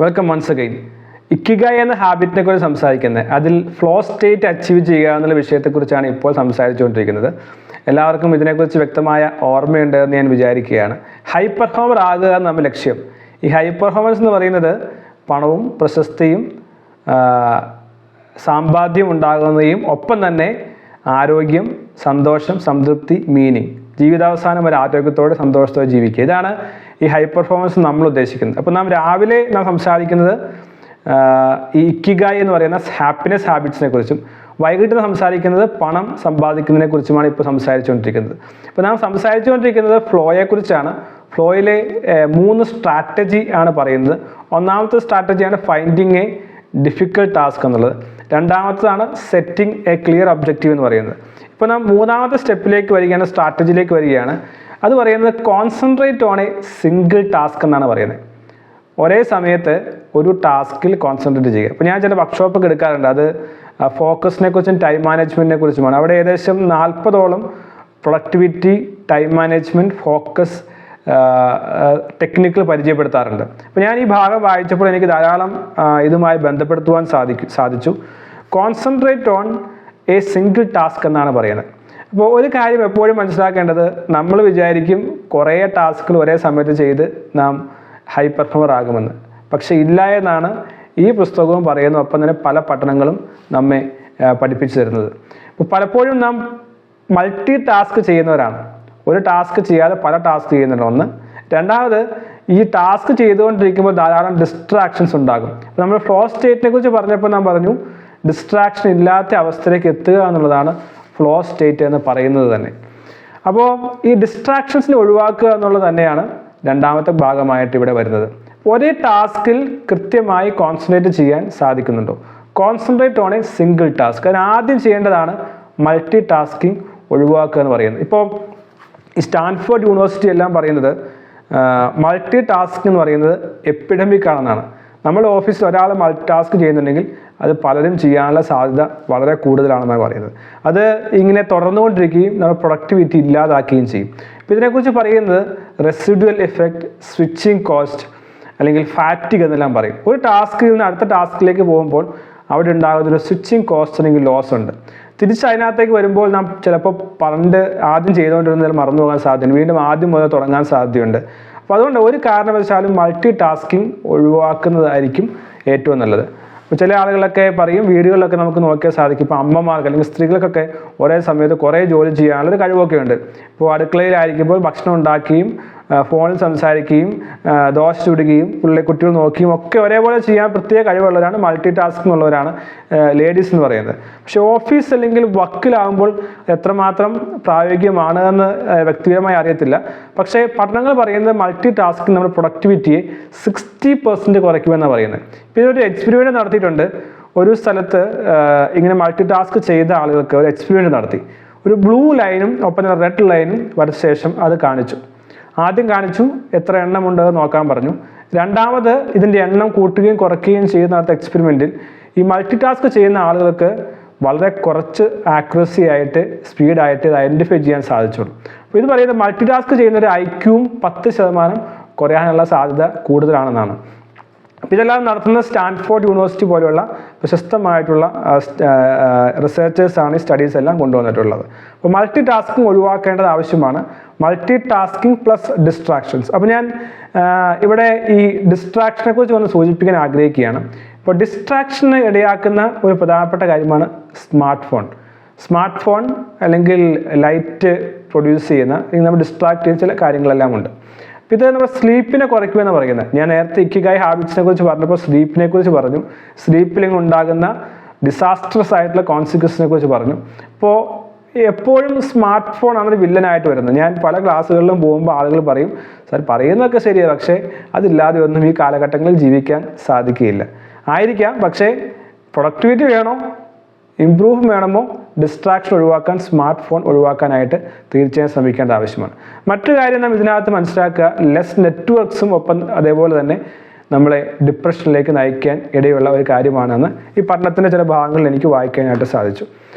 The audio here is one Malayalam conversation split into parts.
Welcome once again. ഇക്കിഗായ് എന്ന ഹാബിറ്റിനെ കുറിച്ച് സംസാരിക്കുന്നത്, അതിൽ ഫ്ലോ സ്റ്റേറ്റ് അച്ചീവ് ചെയ്യുക എന്നുള്ള വിഷയത്തെക്കുറിച്ചാണ് ഇപ്പോൾ സംസാരിച്ചുകൊണ്ടിരിക്കുന്നത്. എല്ലാവർക്കും ഇതിനെക്കുറിച്ച് വ്യക്തമായ ഓർമ്മയുണ്ടെന്ന് ഞാൻ വിചാരിക്കുകയാണ്. ഹൈ പെർഫോമർ ആകുക എന്ന നമ്മുടെ ലക്ഷ്യം. ഈ ഹൈ പെർഫോമൻസ് എന്ന് പറയുന്നത് പണവും പ്രശസ്തിയും സമ്പാദ്യം ഉണ്ടാകുന്നതും ഒപ്പം തന്നെ ആരോഗ്യം, സന്തോഷം, സംതൃപ്തി, മീനിങ്, ജീവിതാവസാനം ഒരു ആരോഗ്യത്തോടെ സന്തോഷത്തോടെ ജീവിക്കുക. ഇതാണ് ഈ ഹൈ പെർഫോമൻസ് നമ്മൾ ഉദ്ദേശിക്കുന്നത്. അപ്പോൾ രാവിലെ നാം സംസാരിക്കുന്നത് ഈ ഇക്കിഗായ് എന്ന് പറയുന്ന ഹാപ്പിനെസ് ഹാബിറ്റ്സിനെ കുറിച്ചും വൈകിട്ട് സംസാരിക്കുന്നത് പണം സമ്പാദിക്കുന്നതിനെ കുറിച്ചുമാണ് ഇപ്പോൾ സംസാരിച്ചുകൊണ്ടിരിക്കുന്നത്. ഇപ്പോൾ നാം സംസാരിച്ചുകൊണ്ടിരിക്കുന്നത് ഫ്ലോയെക്കുറിച്ചാണ്. ഫ്ലോയിലെ 3 സ്ട്രാറ്റജി ആണ് പറയുന്നത്. ഒന്നാമത്തെ സ്ട്രാറ്റജിയാണ് ഫൈൻഡിങ് എ ഡിഫിക്കൽട്ട് ടാസ്ക് എന്നുള്ളത്. രണ്ടാമത്തതാണ് സെറ്റിംഗ് എ ക്ലിയർ ഒബ്ജക്റ്റീവ് എന്ന് പറയുന്നത്. ഇപ്പോൾ നാം മൂന്നാമത്തെ സ്റ്റെപ്പിലേക്ക് വരികയാണ്, സ്ട്രാറ്റജിയിലേക്ക് വരികയാണ്. അത് പറയുന്നത് concentrate on A single task എന്നാണ് പറയുന്നത്. ഒരേ സമയത്ത് ഒരു ടാസ്കിൽ കോൺസെൻട്രേറ്റ് ചെയ്യുക. ഇപ്പോൾ ഞാൻ ചില വർക്ക്ഷോപ്പൊക്കെ എടുക്കാറുണ്ട്, അത് ഫോക്കസിനെ കുറിച്ചും ടൈം മാനേജ്മെൻറ്റിനെ കുറിച്ചുമാണ്. അവിടെ ഏകദേശം 40ഓളം പ്രൊഡക്ടിവിറ്റി, ടൈം മാനേജ്മെൻറ്റ്, ഫോക്കസ് ടെക്നിക്കുകൾ പരിചയപ്പെടുത്താറുണ്ട്. അപ്പോൾ ഞാൻ ഈ ഭാഗം വായിച്ചപ്പോൾ എനിക്ക് ധാരാളം ഇതുമായി ബന്ധപ്പെടുത്തുവാൻ സാധിച്ചു. Concentrate on A single task എന്നാണ് പറയുന്നത്. അപ്പോൾ ഒരു കാര്യം എപ്പോഴും മനസ്സിലാക്കേണ്ടത്, നമ്മൾ വിചാരിക്കും കുറേ ടാസ്കുകൾ ഒരേ സമയത്ത് ചെയ്ത് നാം ഹൈ പെർഫോമർ ആകുമെന്ന്. പക്ഷെ ഇല്ല എന്നാണ് ഈ പുസ്തകവും പറയുന്നത്. ഒപ്പം തന്നെ പല പഠനങ്ങളും നമ്മെ പഠിപ്പിച്ചു തരുന്നത്. അപ്പോൾ പലപ്പോഴും നാം മൾട്ടി ടാസ്ക് ചെയ്യുന്നവരാണ്. ഒരു ടാസ്ക് ചെയ്യാതെ പല ടാസ്ക് ചെയ്യുന്നുണ്ട് ഒന്ന്. രണ്ടാമത്, ഈ ടാസ്ക് ചെയ്തുകൊണ്ടിരിക്കുമ്പോൾ ധാരാളം ഡിസ്ട്രാക്ഷൻസ് ഉണ്ടാകും. അപ്പോൾ നമ്മൾ ഫ്ലോ സ്റ്റേറ്റിനെ കുറിച്ച് പറഞ്ഞപ്പോൾ നാം പറഞ്ഞു, ഡിസ്ട്രാക്ഷൻ ഇല്ലാത്ത അവസ്ഥയിലേക്ക് എത്തുക എന്നുള്ളതാണ് ഫ്ലോ സ്റ്റേറ്റ് എന്ന് പറയുന്നത് തന്നെ. അപ്പോൾ ഈ ഡിസ്ട്രാക്ഷൻസിനെ ഒഴിവാക്കുക എന്നുള്ളത് തന്നെയാണ് രണ്ടാമത്തെ ഭാഗമായിട്ട് ഇവിടെ വരുന്നത്. ഒരേ ടാസ്കിൽ കൃത്യമായി കോൺസെൻട്രേറ്റ് ചെയ്യാൻ സാധിക്കുന്നുണ്ടോ? Concentrate on A single task. അതിന് ആദ്യം ചെയ്യേണ്ടതാണ് മൾട്ടി ടാസ്കിങ് ഒഴിവാക്കുക എന്ന് പറയുന്നത്. ഇപ്പോൾ ഈ സ്റ്റാൻഫോർഡ് യൂണിവേഴ്സിറ്റി എല്ലാം പറയുന്നത് മൾട്ടി ടാസ്ക് എന്ന് പറയുന്നത് എപ്പിഡമിക് ആണെന്നാണ്. നമ്മുടെ ഓഫീസിൽ ഒരാൾ മൾട്ടി ടാസ്ക് ചെയ്യുന്നുണ്ടെങ്കിൽ അത് പലരും ചെയ്യാനുള്ള സാധ്യത വളരെ കൂടുതലാണെന്നാണ് പറയുന്നത്. അത് ഇങ്ങനെ തുടർന്നുകൊണ്ടിരിക്കുകയും നമ്മുടെ പ്രൊഡക്ടിവിറ്റി ഇല്ലാതാക്കുകയും ചെയ്യും. അപ്പോൾ ഇതിനെക്കുറിച്ച് പറയുന്നത് റെസിഡ്യുവൽ എഫക്റ്റ്, സ്വിച്ചിങ് കോസ്റ്റ് അല്ലെങ്കിൽ ഫാറ്റിഗ് എന്നെല്ലാം പറയും. ഒരു ടാസ്കിൽ നിന്ന് അടുത്ത ടാസ്കിലേക്ക് പോകുമ്പോൾ അവിടെ ഉണ്ടാകുന്നൊരു സ്വിച്ചിങ് കോസ്റ്റ് അല്ലെങ്കിൽ ലോസ് ഉണ്ട്. തിരിച്ച് അതിനകത്തേക്ക് വരുമ്പോൾ നാം ചിലപ്പോൾ പണ്ട് ആദ്യം ചെയ്തുകൊണ്ടിരുന്നതിൽ മറന്നു പോകാൻ സാധ്യതയുണ്ട്. വീണ്ടും ആദ്യം മുതൽ തുടങ്ങാൻ സാധ്യതയുണ്ട്. അപ്പോൾ അതുകൊണ്ട് ഒരു കാരണവശാലും മൾട്ടി ടാസ്കിങ് ഒഴിവാക്കുന്നതായിരിക്കും ഏറ്റവും നല്ലത്. അപ്പോൾ ചില ആളുകളൊക്കെ പറയും, വീടുകളിലൊക്കെ നമുക്ക് നോക്കിയാൽ സാധിക്കും, ഇപ്പോൾ അമ്മമാർക്ക് അല്ലെങ്കിൽ സ്ത്രീകൾക്കൊക്കെ ഒരേ സമയത്ത് കുറേ ജോലി ചെയ്യാനുള്ളൊരു കഴിവൊക്കെ ഉണ്ട്. ഇപ്പോൾ അടുക്കളയിലായിരിക്കുമ്പോൾ ഭക്ഷണം ഉണ്ടാക്കുകയും ഫോണിൽ സംസാരിക്കുകയും ദോശ ചുടുകയും കുട്ടികൾ നോക്കിയും ഒക്കെ ഒരേപോലെ ചെയ്യാൻ പ്രത്യേക കഴിവുള്ളവരാണ്, മൾട്ടി ടാസ്കിംഗ് ഉള്ളവരാണ് ലേഡീസ് എന്ന് പറയുന്നത്. പക്ഷേ ഓഫീസ് അല്ലെങ്കിൽ വർക്കിലാകുമ്പോൾ എത്രമാത്രം പ്രായോഗികമാണ് എന്ന് വ്യക്തിപരമായി അറിയത്തില്ല. പക്ഷേ പഠനങ്ങൾ പറയുന്നത് മൾട്ടി ടാസ്കിംഗ് നമ്മുടെ പ്രൊഡക്ടിവിറ്റിയെ 60% കുറയ്ക്കുമെന്നാണ് പറയുന്നത്. ഇപ്പോൾ ഇതൊരു എക്സ്പെരിമെൻറ്റ് നടത്തിയിട്ടുണ്ട്. ഒരു സ്ഥലത്ത് ഇങ്ങനെ മൾട്ടി ടാസ്ക് ചെയ്ത ആളുകൾക്ക് ഒരു എക്സ്പെരിമെൻറ്റ് നടത്തി. ഒരു ബ്ലൂ ലൈനും ഒപ്പം തന്നെ റെഡ് ലൈനും വരച്ച ശേഷം അത് കാണിച്ചു. ആദ്യം കാണിച്ചു എത്ര എണ്ണം ഉണ്ടെന്ന് നോക്കാൻ പറഞ്ഞു. രണ്ടാമത് ഇതിൻ്റെ എണ്ണം കൂട്ടുകയും കുറയ്ക്കുകയും ചെയ്യുന്ന എക്സ്പെരിമെൻറ്റിൽ ഈ മൾട്ടി ടാസ്ക് ചെയ്യുന്ന ആളുകൾക്ക് വളരെ കുറച്ച് ആക്യുറസി ആയിട്ട്, സ്പീഡായിട്ട് ഇത് ഐഡൻറ്റിഫൈ ചെയ്യാൻ സാധിച്ചുള്ളൂ. അപ്പോൾ ഇത് പറയുന്നത് മൾട്ടി ടാസ്ക് ചെയ്യുന്നൊരു IQവും 10% കുറയാനുള്ള സാധ്യത കൂടുതലാണെന്നാണ്. അപ്പോൾ ഇതെല്ലാം നടത്തുന്ന സ്റ്റാൻഫോർഡ് യൂണിവേഴ്സിറ്റി പോലെയുള്ള പ്രശസ്തമായിട്ടുള്ള റിസർച്ചേഴ്സാണ് ഈ സ്റ്റഡീസ് എല്ലാം കൊണ്ടുവന്നിട്ടുള്ളത്. അപ്പോൾ മൾട്ടി ടാസ്കിങ് ഒഴിവാക്കേണ്ടത് ആവശ്യമാണ്. Multi tasking plus distractions. അപ്പോൾ ഞാൻ ഇവിടെ ഈ ഡിസ്ട്രാക്ഷനെ കുറിച്ച് ഒന്ന് സൂചിപ്പിക്കാൻ ആഗ്രഹിക്കുകയാണ്. ഇപ്പോൾ ഡിസ്ട്രാക്ഷന് ഇടയാക്കുന്ന ഒരു പ്രധാനപ്പെട്ട കാര്യമാണ് സ്മാർട്ട് ഫോൺ അല്ലെങ്കിൽ ലൈറ്റ് പ്രൊഡ്യൂസ് ചെയ്യുന്ന നമ്മൾ ഡിസ്ട്രാക്ട് ചെയ്യുന്ന ചില കാര്യങ്ങളെല്ലാം ഉണ്ട്. ഇത് നമ്മുടെ സ്ലീപ്പിനെ കുറയ്ക്കുമെന്ന് പറയുന്നത്. ഞാൻ നേരത്തെ ഇക്കിഗായ് ഹാബിറ്റ്സിനെ കുറിച്ച് പറഞ്ഞപ്പോൾ സ്ലീപ്പിനെ കുറിച്ച് പറഞ്ഞു. സ്ലീപ്പിൽ ഉണ്ടാകുന്ന ഡിസാസ്ട്രസ് ആയിട്ടുള്ള കോൺസിക്വൻസിനെ കുറിച്ച് പറഞ്ഞു. അപ്പോൾ എപ്പോഴും സ്മാർട്ട് ഫോൺ ആണ് ഒരു വില്ലനായിട്ട് വരുന്നത്. ഞാൻ പല ക്ലാസ്സുകളിലും പോകുമ്പോൾ ആളുകൾ പറയും, സാർ പറയുന്നതൊക്കെ ശരിയാണ്, പക്ഷേ അതില്ലാതെ ഒന്നും ഈ കാലഘട്ടങ്ങളിൽ ജീവിക്കാൻ സാധിക്കുകയില്ല. ആയിരിക്കാം, പക്ഷേ പ്രൊഡക്ടിവിറ്റി വേണോ, ഇംപ്രൂവ് വേണമോ, ഡിസ്ട്രാക്ഷൻ ഒഴിവാക്കാൻ, സ്മാർട്ട് ഫോൺ ഒഴിവാക്കാനായിട്ട് തീർച്ചയായും ശ്രമിക്കേണ്ട ആവശ്യമാണ്. മറ്റു കാര്യം നാം ഇതിനകത്ത് മനസ്സിലാക്കുക, ലെസ് നെറ്റ്വർക്ക്സും ഒപ്പം അതേപോലെ തന്നെ നമ്മളെ ഡിപ്രഷനിലേക്ക് നയിക്കാൻ ഇടയുള്ള ഒരു കാര്യമാണെന്ന് ഈ പഠനത്തിൻ്റെ ചില ഭാഗങ്ങളിൽ എനിക്ക് വായിക്കാനായിട്ട് സാധിച്ചു.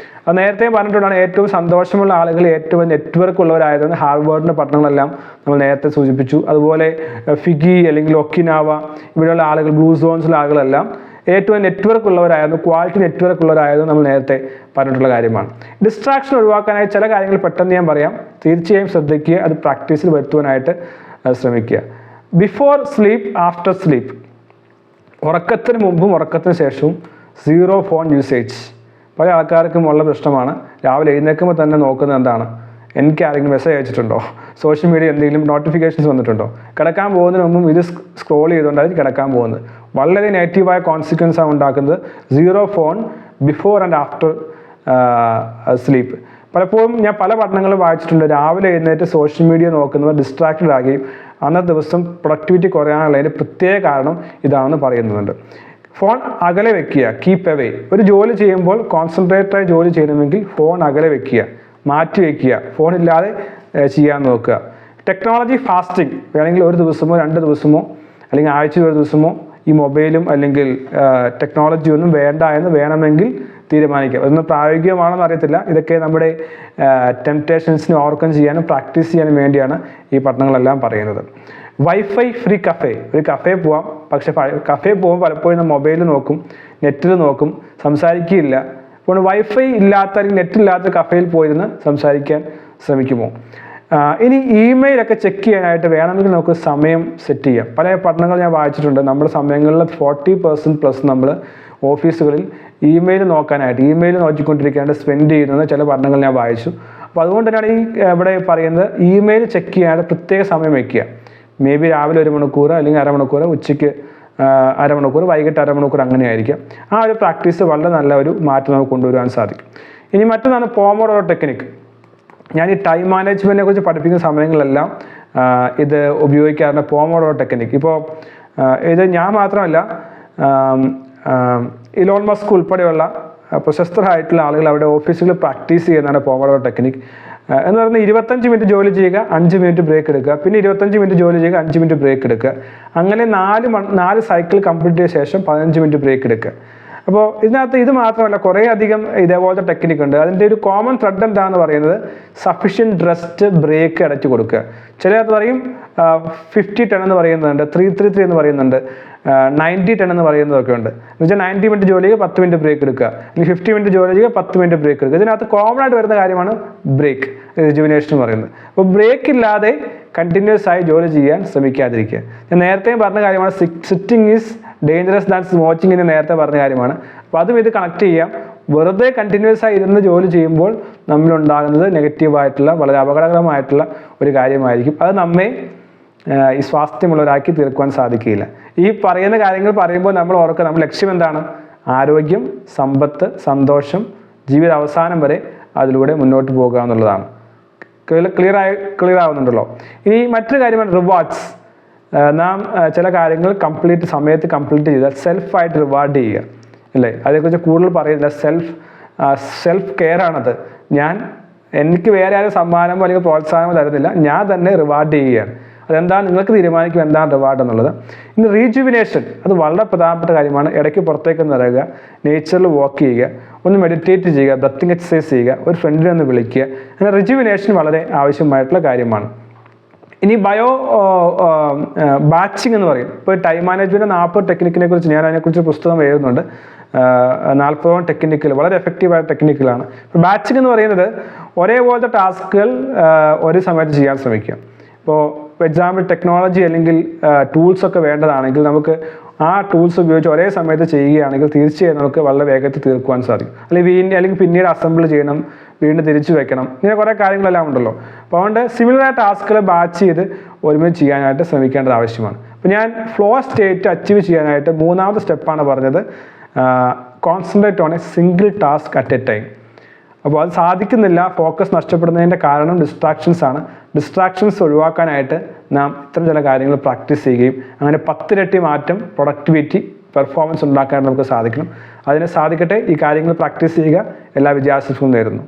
അത് നേരത്തെ പറഞ്ഞിട്ടുള്ളതാണ്, ഏറ്റവും സന്തോഷമുള്ള ആളുകൾ ഏറ്റവും നെറ്റ്വർക്ക് ഉള്ളവരായതുകൊണ്ട് ഹാർവേർഡിൻ്റെ പഠനങ്ങളെല്ലാം നമ്മൾ നേരത്തെ സൂചിപ്പിച്ചു. അതുപോലെ ഫിഗി അല്ലെങ്കിൽ ഒക്കിനാവ ഇവിടെയുള്ള ആളുകൾ, ബ്ലൂ സോൺസിലെ ആളുകളെല്ലാം ഏറ്റവും നെറ്റ്വർക്ക് ഉള്ളവരായിരുന്നു, ക്വാളിറ്റി നെറ്റ്വർക്ക് ഉള്ളവരായിരുന്നു നമ്മൾ നേരത്തെ പറഞ്ഞിട്ടുള്ള കാര്യമാണ്. ഡിസ്ട്രാക്ഷൻ ഒഴിവാക്കാനായി ചില കാര്യങ്ങൾ പെട്ടെന്ന് ഞാൻ പറയാം, തീർച്ചയായും ശ്രദ്ധിക്കുക, അത് പ്രാക്ടീസിൽ വരുത്തുവാനായിട്ട് ശ്രമിക്കുക. ബിഫോർ സ്ലീപ്പ്, ആഫ്റ്റർ സ്ലീപ്പ്, ഉറക്കത്തിന് മുമ്പും ഉറക്കത്തിന് ശേഷവും 0 ഫോൺ യൂസേജ്. പല ആൾക്കാർക്കും ഉള്ള പ്രശ്നമാണ്, രാവിലെ എഴുന്നേൽക്കുമ്പോൾ തന്നെ നോക്കുന്നത് എന്താണ്, എനിക്ക് ആരെങ്കിലും മെസ്സേജ് അയച്ചിട്ടുണ്ടോ, സോഷ്യൽ മീഡിയ എന്തെങ്കിലും നോട്ടിഫിക്കേഷൻസ് വന്നിട്ടുണ്ടോ. കിടക്കാൻ പോകുന്നതിന് മുമ്പും ഇത് സ്ക്രോൾ ചെയ്തുകൊണ്ടായിരിക്കും കിടക്കാൻ പോകുന്നത്. വളരെ നെഗറ്റീവായ കോൺസിക്വൻസാണ് ഉണ്ടാക്കുന്നത് 0 phone before and after sleep. പലപ്പോഴും ഞാൻ പല പഠനങ്ങളും വായിച്ചിട്ടുണ്ട്, രാവിലെ എഴുന്നേറ്റ് സോഷ്യൽ മീഡിയ നോക്കുന്നവർ ഡിസ്ട്രാക്റ്റഡ് ആകുകയും അന്നത്തെ ദിവസം പ്രൊഡക്ടിവിറ്റി കുറയാനുള്ളതിൻ്റെ പ്രത്യേക കാരണം ഇതാണെന്ന് പറയുന്നുണ്ട്. ഫോൺ അകലെ വെക്കുക, കീപ്പ് അവേ. ഒരു ജോലി ചെയ്യുമ്പോൾ കോൺസെൻട്രേറ്റഡായി ജോലി ചെയ്യണമെങ്കിൽ ഫോൺ അകലെ വെക്കുക, മാറ്റി വയ്ക്കുക, ഫോണില്ലാതെ ചെയ്യാൻ നോക്കുക. ടെക്നോളജി ഫാസ്റ്റിംഗ്, വേണമെങ്കിൽ ഒരു ദിവസമോ 2 ദിവസമോ അല്ലെങ്കിൽ ആഴ്ചയിൽ ഒരു ദിവസമോ ഈ മൊബൈലും അല്ലെങ്കിൽ ടെക്നോളജി ഒന്നും വേണ്ട എന്ന് വേണമെങ്കിൽ തീരുമാനിക്കാം. അതൊന്നും പ്രായോഗികമാണെന്ന് അറിയത്തില്ല. ഇതൊക്കെ നമ്മുടെ ടെംപ്റ്റേഷൻസിനെ ഓവർകം ചെയ്യാനും പ്രാക്ടീസ് ചെയ്യാനും വേണ്ടിയാണ് ഈ പഠനങ്ങളെല്ലാം പറയുന്നത്. വൈഫൈ ഫ്രീ കഫേ, ഒരു കഫേ പോവാം, പക്ഷെ കഫേ പോകുമ്പോൾ പലപ്പോഴും മൊബൈലിൽ നോക്കും, നെറ്റിൽ നോക്കും, സംസാരിക്കുകയില്ല. അപ്പോൾ വൈഫൈ ഇല്ലാത്ത അല്ലെങ്കിൽ നെറ്റില്ലാത്ത കഫേയിൽ പോയിരുന്ന് സംസാരിക്കാൻ ശ്രമിക്കുമോ? ഇനി ഇമെയിലൊക്കെ ചെക്ക് ചെയ്യാനായിട്ട് വേണമെങ്കിൽ നമുക്ക് സമയം സെറ്റ് ചെയ്യാം. പല പഠനങ്ങൾ ഞാൻ വായിച്ചിട്ടുണ്ട്, നമ്മുടെ സമയങ്ങളിൽ 40% നമ്മൾ ഓഫീസുകളിൽ ഇമെയിൽ നോക്കാനായിട്ട്, ഇമെയിൽ നോക്കിക്കൊണ്ടിരിക്കാനായിട്ട് സ്പെൻഡ് ചെയ്യുന്നത് ചില പഠനങ്ങൾ ഞാൻ വായിച്ചു. അപ്പോൾ അതുകൊണ്ട് തന്നെയാണ് ഈ ഇവിടെ പറയുന്നത് ഇമെയിൽ ചെക്ക് ചെയ്യാനായിട്ട് പ്രത്യേക സമയം വയ്ക്കുക. മേ ബി രാവിലെ 1 മണിക്കൂർ അല്ലെങ്കിൽ അരമണിക്കൂർ, ഉച്ചയ്ക്ക് അരമണിക്കൂർ, വൈകിട്ട് അരമണിക്കൂർ, അങ്ങനെ ആയിരിക്കാം. ആ ഒരു പ്രാക്ടീസ് വളരെ നല്ല ഒരു മാറ്റം നമുക്ക് കൊണ്ടുവരാൻ സാധിക്കും. ഇനി മറ്റൊന്നാണ് പോമോഡോറോ ടെക്നിക്ക്. ഞാൻ ഈ ടൈം മാനേജ്മെൻറ്റിനെ കുറിച്ച് പഠിപ്പിക്കുന്ന സമയങ്ങളിലെല്ലാം ഇത് ഉപയോഗിക്കാറുണ്ട്, പോമോഡോറോ ടെക്നിക്ക്. ഇപ്പോൾ ഇത് ഞാൻ മാത്രമല്ല, ഇലോൺ മസ്ക് ഉൾപ്പെടെയുള്ള പ്രശസ്തരായിട്ടുള്ള ആളുകൾ അവിടെ ഓഫീസുകളിൽ പ്രാക്ടീസ് ചെയ്യുന്നതാണ് പോമോഡോറോ ടെക്നിക്ക്. എന്ന് പറയുന്നത് 25 മിനിറ്റ് ജോലി ചെയ്യുക, 5 മിനിറ്റ് ബ്രേക്ക് എടുക്കുക, പിന്നെ 25 മിനിറ്റ് ജോലി ചെയ്യുക, 5 മിനിറ്റ് ബ്രേക്ക് എടുക്കുക. അങ്ങനെ 4 സൈക്കിൾ കംപ്ലീറ്റ് ചെയ്ത ശേഷം 15 മിനിറ്റ് ബ്രേക്ക് എടുക്കുക. അപ്പോൾ ഇതിനകത്ത് ഇത് മാത്രമല്ല, കുറേ അധികം ഇതേപോലത്തെ ടെക്നിക്ക് ഉണ്ട്. അതിൻ്റെ ഒരു കോമൺ ത്രെഡ് എന്താണെന്ന് പറയുന്നത് സഫിഷ്യൻറ്റ് റെസ്റ്റ്, ബ്രേക്ക് അടച്ചു കൊടുക്കുക. ചിലത് പറയും 50-10 എന്ന് പറയുന്നുണ്ട്, 3-3-3 എന്ന് പറയുന്നുണ്ട്, 90-10 എന്ന് പറയുന്നതൊക്കെ ഉണ്ട്. എന്ന് വെച്ചാൽ 90 മിനിറ്റ് ജോലി ചെയ്യുക, 10 മിനിറ്റ് ബ്രേക്ക് എടുക്കുക, അല്ലെങ്കിൽ 50 മിനിറ്റ് ജോലി ചെയ്യുക, 10 മിനിറ്റ് ബ്രേക്ക് എടുക്കുക. ഇതിനകത്ത് കോമൺ ആയിട്ട് വരുന്ന കാര്യമാണ് ബ്രേക്ക്, റിജുവിനേഷൻ എന്ന് പറയുന്നത്. അപ്പോൾ ബ്രേക്ക് ഇല്ലാതെ കണ്ടിന്യൂസ് ആയി ജോലി ചെയ്യാൻ ശ്രമിക്കാതിരിക്കുക. ഞാൻ നേരത്തെയും പറഞ്ഞ കാര്യമാണ്, sitting is dangerous than smoking എന്ന് നേരത്തെ പറഞ്ഞ കാര്യമാണ്. അപ്പോൾ അതും ഇത് കണക്ട് ചെയ്യാം. വെറുതെ കണ്ടിന്യൂസ് ആയി ഇരുന്ന് ജോലി ചെയ്യുമ്പോൾ നമ്മളുണ്ടാകുന്നത് നെഗറ്റീവായിട്ടുള്ള, വളരെ അപകടകരമായിട്ടുള്ള ഒരു കാര്യമായിരിക്കും. അത് നമ്മെ ഈ സ്വാസ്ഥ്യമുള്ളവരാക്കി തീർക്കുവാൻ സാധിക്കില്ല. ഈ പറയുന്ന കാര്യങ്ങൾ പറയുമ്പോൾ നമ്മൾ ഓർക്കുക, നമ്മുടെ ലക്ഷ്യം എന്താണ്? ആരോഗ്യം, സമ്പത്ത്, സന്തോഷം, ജീവിത അവസാനം വരെ അതിലൂടെ മുന്നോട്ട് പോകുക എന്നുള്ളതാണ്. ക്ലിയർ ആവുന്നുണ്ടല്ലോ. ഇനി മറ്റൊരു കാര്യമാണ് റിവാർഡ്സ്. നാം ചില കാര്യങ്ങൾ സമയത്ത് കംപ്ലീറ്റ് ചെയ്താൽ സെൽഫായിട്ട് റിവാർഡ് ചെയ്യുക, അല്ലേ? അതേക്കുറിച്ച് കൂടുതൽ പറയുന്നില്ല. സെൽഫ് കെയർ ആണത്. എനിക്ക് വേറെ ആരും സമ്മാനമോ അല്ലെങ്കിൽ പ്രോത്സാഹനമോ തരുന്നില്ല, ഞാൻ തന്നെ റിവാർഡ് ചെയ്യുകയാണ്. അതെന്താണ് നിങ്ങൾക്ക് തീരുമാനിക്കും എന്താണ് റിവാർഡ് എന്നുള്ളത്. ഇനി റീജുവിനേഷൻ, അത് വളരെ പ്രധാനപ്പെട്ട കാര്യമാണ്. ഇടയ്ക്ക് പുറത്തേക്ക് ഇറങ്ങുക, നേച്ചറിൽ വാക്ക് ചെയ്യുക, ഒന്ന് മെഡിറ്റേറ്റ് ചെയ്യുക, ബ്രത്തിങ് എക്സസൈസ് ചെയ്യുക, ഒരു ഫ്രണ്ടിനെ ഒന്ന് വിളിക്കുക. അങ്ങനെ റിജുവിനേഷൻ വളരെ ആവശ്യമായിട്ടുള്ള കാര്യമാണ്. ഇനി ബാച്ചിങ് എന്ന് പറയും. ഇപ്പോൾ ടൈം മാനേജ്മെൻറ്റ് 40 ടെക്നിക്കിനെ കുറിച്ച് ഞാൻ അതിനെക്കുറിച്ച് പുസ്തകം എഴുതുന്നുണ്ട്. 40 ടെക്നിക്കൽ വളരെ എഫക്റ്റീവായ ടെക്നിക്കലാണ്. ഇപ്പോൾ ബാച്ചിങ് എന്ന് പറയുന്നത് ഒരേപോലത്തെ ടാസ്കുകൾ ഒരേ സമയത്ത് ചെയ്യാൻ ശ്രമിക്കുക. ഇപ്പോൾ എക്സാമ്പിൾ ടെക്നോളജി അല്ലെങ്കിൽ ടൂൾസൊക്കെ വേണ്ടതാണെങ്കിൽ നമുക്ക് ആ ടൂൾസ് ഉപയോഗിച്ച് ഒരേ സമയത്ത് ചെയ്യുകയാണെങ്കിൽ തീർച്ചയായും നമുക്ക് വളരെ വേഗത്തിൽ തീർക്കുവാൻ സാധിക്കും. അല്ലെങ്കിൽ പിന്നീട് അസംബിൾ ചെയ്യണം, വീണ്ടും തിരിച്ചു വെക്കണം, ഇങ്ങനെ കുറേ കാര്യങ്ങളെല്ലാം ഉണ്ടല്ലോ. അപ്പോൾ അതുകൊണ്ട് സിമിലറായ ടാസ്കുകൾ ബാച്ച് ചെയ്ത് ഒരുമിച്ച് ചെയ്യാനായിട്ട് ശ്രമിക്കേണ്ടത് ആവശ്യമാണ്. അപ്പോൾ ഞാൻ ഫ്ലോ സ്റ്റേറ്റ് അച്ചീവ് ചെയ്യാനായിട്ട് 3ാമത്തെ സ്റ്റെപ്പാണ് പറഞ്ഞത്, concentrate on A single task at A time. അപ്പോൾ അത് സാധിക്കുന്നില്ല. ഫോക്കസ് നഷ്ടപ്പെടുന്നതിൻ്റെ കാരണം ഡിസ്ട്രാക്ഷൻസ് ആണ്. ഡിസ്ട്രാക്ഷൻസ് ഒഴിവാക്കാനായിട്ട് നാം ഇത്തരം ചില കാര്യങ്ങൾ പ്രാക്ടീസ് ചെയ്യുകയും അങ്ങനെ 10 ഇരട്ടി മാറ്റം, പ്രൊഡക്ടിവിറ്റി, പെർഫോമൻസ് ഉണ്ടാക്കാൻ നമുക്ക് സാധിക്കണം. അതിന് സാധിക്കട്ടെ. ഈ കാര്യങ്ങൾ പ്രാക്ടീസ് ചെയ്യുക. എല്ലാ വിജയാശംസകളും നേരുന്നു.